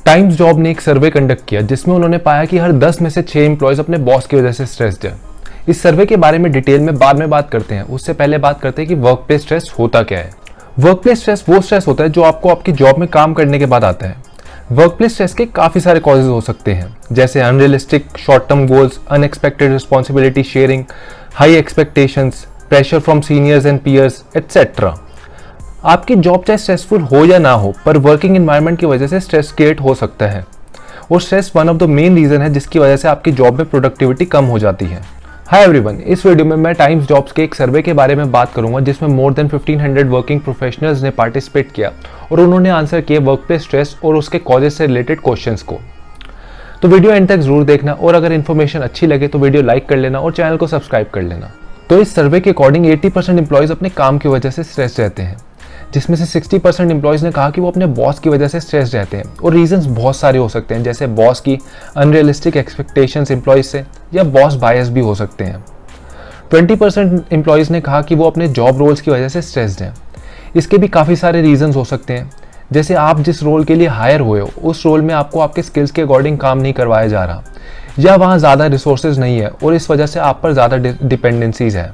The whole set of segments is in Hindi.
टाइम्स जॉब ने एक सर्वे कंडक्ट किया जिसमें उन्होंने पाया कि हर 10 में से 6 एम्प्लॉयज अपने बॉस की वजह से स्ट्रेस्ड है। इस सर्वे के बारे में डिटेल में बाद में बात करते हैं, उससे पहले बात करते हैं कि वर्क प्लेस स्ट्रेस होता क्या है। वर्क प्लेस स्ट्रेस वो स्ट्रेस होता है जो आपको आपकी जॉब में काम करने के बाद आता है। वर्क प्लेस स्ट्रेस के काफी सारे कॉजेज हो सकते हैं, जैसे unrealistic short term goals, unexpected responsibility sharing, high expectations, pressure from seniors and peers etcetera. आपकी जॉब चाहे स्ट्रेसफुल हो या ना हो, पर वर्किंग एनवायरनमेंट की वजह से स्ट्रेस क्रिएट हो सकता है और stress one of the main reason है जिसकी वजह से आपकी जॉब में प्रोडक्टिविटी कम हो जाती है। हाय एवरीवन, इस वीडियो में मैं टाइम्स जॉब्स के एक सर्वे के बारे में बात करूंगा जिसमें मोर देन 1500 वर्किंग प्रोफेशनल्स ने पार्टिसिपेट किया और उन्होंने आंसर किए वर्क प्लेस स्ट्रेस और उसके कॉजेज से रिलेटेड क्वेश्चंस को। तो वीडियो एंड तक जरूर देखना और अगर इन्फॉर्मेशन अच्छी लगे तो वीडियो लाइक कर लेना और चैनल को सब्सक्राइब कर लेना। तो इस सर्वे के अकॉर्डिंग 80% एम्प्लॉयज अपने काम की वजह से स्ट्रेस रहते हैं, जिसमें से 60% एम्प्लॉयज ने कहा कि वो अपने बॉस की वजह से स्ट्रेस रहते हैं। और रीजंस बहुत सारे हो सकते हैं, जैसे बॉस की अनरियलिस्टिक एक्सपेक्टेशंस एम्प्लॉयज से या बॉस बायस भी हो सकते हैं। 20% एम्प्लॉयज ने कहा कि वो अपने जॉब रोल्स की वजह से स्ट्रेस्ड हैं। इसके भी काफ़ी सारे रीजंस हो सकते हैं, जैसे आप जिस रोल के लिए हायर हुए हो उस रोल में आपको आपके स्किल्स के अकॉर्डिंग काम नहीं करवाया जा रहा, या वहाँ ज़्यादा रिसोर्सेज नहीं है और इस वजह से आप पर ज़्यादा डिपेंडेंसीज है।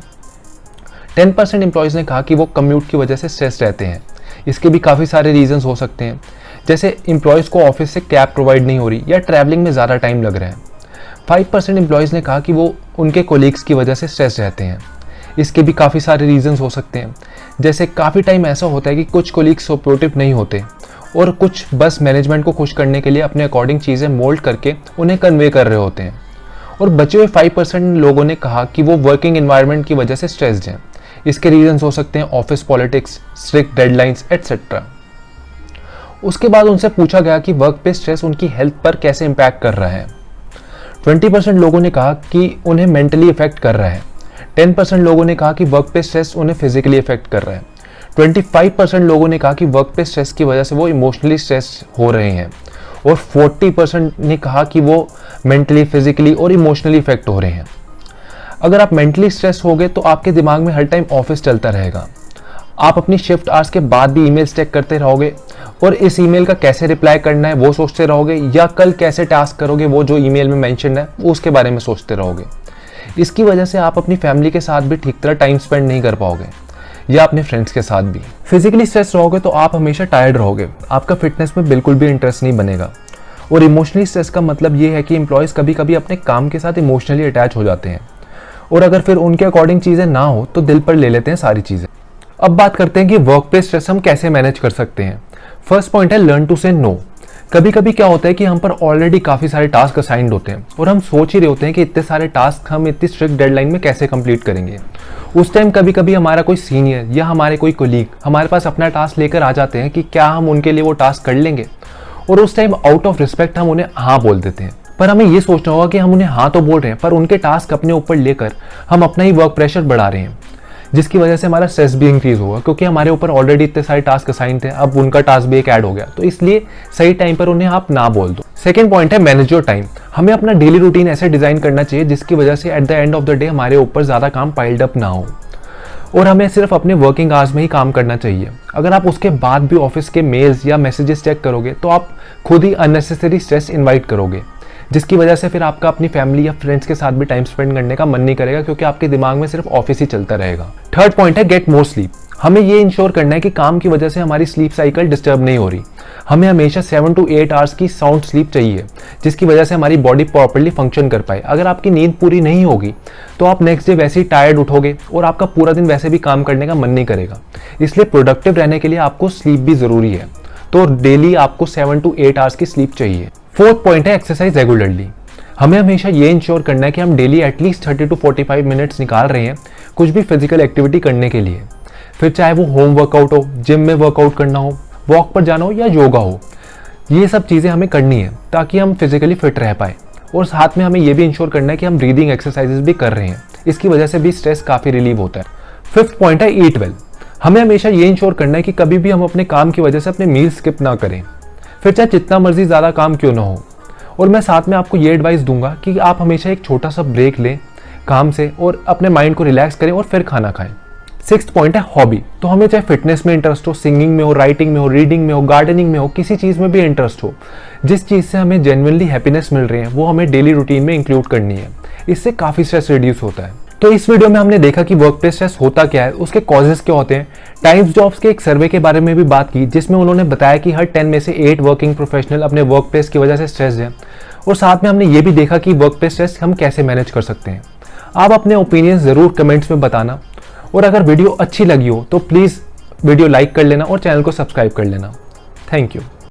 10% एम्प्लॉयज़ ने कहा कि वो कम्यूट की वजह से स्ट्रेस रहते हैं। इसके भी काफ़ी सारे रीजंस हो सकते हैं, जैसे एम्प्लॉयज़ को ऑफिस से कैब प्रोवाइड नहीं हो रही या ट्रैवलिंग में ज़्यादा टाइम लग रहा है। 5% एम्प्लॉयज़ ने कहा कि वो उनके कोलीग्स की वजह से स्ट्रेस रहते हैं। इसके भी काफ़ी सारे रीजंस हो सकते हैं, जैसे काफ़ी टाइम ऐसा होता है कि कुछ कोलीग्स सपोर्टिव नहीं होते और कुछ बस मैनेजमेंट को खुश करने के लिए अपने अकॉर्डिंग चीज़ें मोल्ड करके उन्हें कन्वे कर रहे होते हैं। और बचे हुए 5% लोगों ने कहा कि वो वर्किंग एनवायरनमेंट की वजह से स्ट्रेस्ड हैं। इसके रीजंस हो सकते हैं office politics, strict deadlines etcetera. उसके बाद उनसे पूछा गया कि वर्क प्लेस स्ट्रेस उनकी हेल्थ पर कैसे इम्पैक्ट कर रहा है। 20% लोगों ने कहा कि उन्हें मेंटली इफेक्ट कर रहा है। 10% लोगों ने कहा कि वर्क प्लेस स्ट्रेस उन्हें फिजिकली इफेक्ट कर रहा है। 25% लोगों ने कहा कि वर्क प्लेस स्ट्रेस की वजह से वो इमोशनली स्ट्रेस हो रहे हैं और 40% ने कहा कि वो मेंटली, फिजिकली और इमोशनली इफेक्ट हो रहे हैं। अगर आप मेंटली स्ट्रेस हो गए तो आपके दिमाग में हर टाइम ऑफिस चलता रहेगा। आप अपनी शिफ्ट आवर्स के बाद भी ईमेल चेक करते रहोगे और इस ईमेल का कैसे रिप्लाई करना है वो सोचते रहोगे, या कल कैसे टास्क करोगे वो जो ईमेल में मेंशन है वो उसके बारे में सोचते रहोगे। इसकी वजह से आप अपनी फैमिली के साथ भी ठीक तरह टाइम स्पेंड नहीं कर पाओगे या अपने फ्रेंड्स के साथ भी। फिजिकली स्ट्रेस रहोगे तो आप हमेशा टायर्ड रहोगे, आपका फिटनेस में बिल्कुल भी इंटरेस्ट नहीं बनेगा। और इमोशनली स्ट्रेस का मतलब ये है कि एम्प्लॉयज़ कभी कभी अपने काम के साथ इमोशनली अटैच हो जाते हैं और अगर फिर उनके अकॉर्डिंग चीज़ें ना हो तो दिल पर ले लेते हैं सारी चीज़ें। अब बात करते हैं कि वर्क प्लेस स्ट्रेस हम कैसे मैनेज कर सकते हैं। फर्स्ट पॉइंट है लर्न टू से नो। कभी कभी क्या होता है कि हम पर ऑलरेडी काफ़ी सारे टास्क असाइंड होते हैं और हम सोच ही रहे होते हैं कि इतने सारे टास्क हम इतनी स्ट्रिक्ट डेडलाइन में कैसे कंप्लीट करेंगे। उस टाइम कभी कभी हमारा कोई सीनियर या हमारे कोई कोलीग हमारे पास अपना टास्क लेकर आ जाते हैं कि क्या हम उनके लिए वो टास्क कर लेंगे, और उस टाइम आउट ऑफ रिस्पेक्ट हम उन्हें हाँ बोल देते हैं। पर हमें ये सोचना होगा कि हम उन्हें हाँ तो बोल रहे हैं पर उनके टास्क अपने ऊपर लेकर हम अपना ही वर्क प्रेशर बढ़ा रहे हैं, जिसकी वजह से हमारा स्ट्रेस भी इंक्रीज होगा क्योंकि हमारे ऊपर ऑलरेडी इतने सारे टास्क असाइन थे, अब उनका टास्क भी एक ऐड हो गया। तो इसलिए सही टाइम पर उन्हें आप ना बोल दो। सेकंड पॉइंट है मैनेज योर टाइम। हमें अपना डेली रूटीन ऐसे डिजाइन करना चाहिए जिसकी वजह से at the end of the day हमारे ऊपर ज्यादा काम पाइल्ड अप ना हो और हमें सिर्फ अपने वर्किंग आवर्स में ही काम करना चाहिए। अगर आप उसके बाद भी ऑफिस के मेल्स या मैसेजेस चेक करोगे तो आप खुद ही अननेसेसरी स्ट्रेस इन्वाइट करोगे, जिसकी वजह से फिर आपका अपनी फैमिली या फ्रेंड्स के साथ भी टाइम स्पेंड करने का मन नहीं करेगा क्योंकि आपके दिमाग में सिर्फ ऑफिस ही चलता रहेगा। थर्ड पॉइंट है गेट मोर स्लीप। हमें ये इंश्योर करना है कि काम की वजह से हमारी स्लीप साइकिल डिस्टर्ब नहीं हो रही। हमें हमेशा 7 to 8 आवर्स की साउंड स्लीप चाहिए, जिसकी वजह से हमारी बॉडी प्रॉपर्ली फंक्शन कर पाए। अगर आपकी नींद पूरी नहीं होगी तो आप नेक्स्ट डे वैसे ही टायर्ड उठोगे और आपका पूरा दिन वैसे भी काम करने का मन नहीं करेगा। इसलिए प्रोडक्टिव रहने के लिए आपको स्लीप भी जरूरी है, तो डेली आपको 7 to 8 आवर्स की स्लीप चाहिए। फोर्थ पॉइंट है एक्सरसाइज रेगुलरली। हमें हमेशा ये इंश्योर करना है कि हम डेली एटलीस्ट 30 to 45 मिनट्स निकाल रहे हैं कुछ भी फिजिकल एक्टिविटी करने के लिए, फिर चाहे वो होम वर्कआउट हो, जिम में वर्कआउट करना हो, वॉक पर जाना हो या योगा हो। ये सब चीज़ें हमें करनी है ताकि हम फिजिकली फिट रह पाए। और साथ में हमें ये भी इंश्योर करना है कि हम ब्रीदिंग एक्सरसाइजेस भी कर रहे हैं, इसकी वजह से भी स्ट्रेस काफ़ी रिलीव होता है। फिफ्थ पॉइंट है ईट वेल। हमें हमेशा ये इंश्योर करना है कि कभी भी हम अपने काम की वजह से अपने मील स्किप ना करें, फिर चाहे जितना मर्जी ज़्यादा काम क्यों ना हो। और मैं साथ में आपको ये एडवाइस दूंगा कि आप हमेशा एक छोटा सा ब्रेक लें काम से और अपने माइंड को रिलैक्स करें और फिर खाना खाएं। सिक्स्थ पॉइंट है हॉबी। तो हमें चाहे फिटनेस में इंटरेस्ट हो, सिंगिंग में हो, राइटिंग में हो, रीडिंग में हो, गार्डनिंग में हो, किसी चीज़ में भी इंटरेस्ट हो, जिस चीज़ से हमें जेन्युइनली हैप्पीनेस मिल रही है वो हमें डेली रूटीन में इंक्लूड करनी है। इससे काफ़ी स्ट्रेस रिड्यूस होता है। तो इस वीडियो में हमने देखा कि वर्क प्लेस स्ट्रेस होता क्या है, उसके कॉजेस क्या होते हैं, टाइम्स जॉब्स के एक सर्वे के बारे में भी बात की जिसमें उन्होंने बताया कि हर 10 में से 8 वर्किंग प्रोफेशनल अपने वर्क प्लेस की वजह से स्ट्रेस है। और साथ में हमने ये भी देखा कि वर्क प्लेस स्ट्रेस हम कैसे मैनेज कर सकते हैं। आप अपने ओपिनियन ज़रूर कमेंट्स में बताना, और अगर वीडियो अच्छी लगी हो तो प्लीज़ वीडियो लाइक कर लेना और चैनल को सब्सक्राइब कर लेना। Thank you.